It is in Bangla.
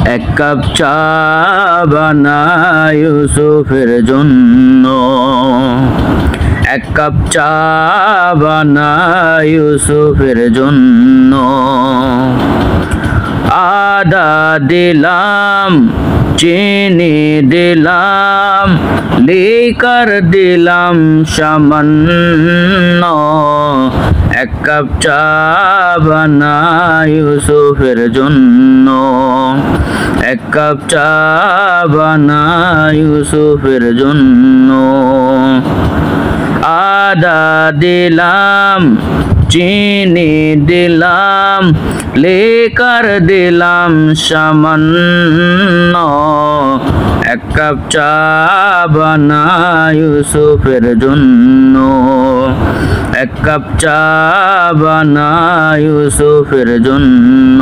এক কাপ চা বানাই ইউসুফের জন্য, এক কাপ চা বানাই ইউসুফের জন্য। আদা দিলাম, চিনি দিলাম, লিকার দিলাম সামান্য, এক কাপ চা বানাই ইউসুফের জন্য, এক কাপ চা বানাই ইউসুফের জন্য। আদা দিলাম, চিনি দিলাম, লিকার দিলাম সামান্য, এক কাপ চা বানাই ইউসুফের জন্য, এক কাপ চা বানাই ইউসুফের জন্য।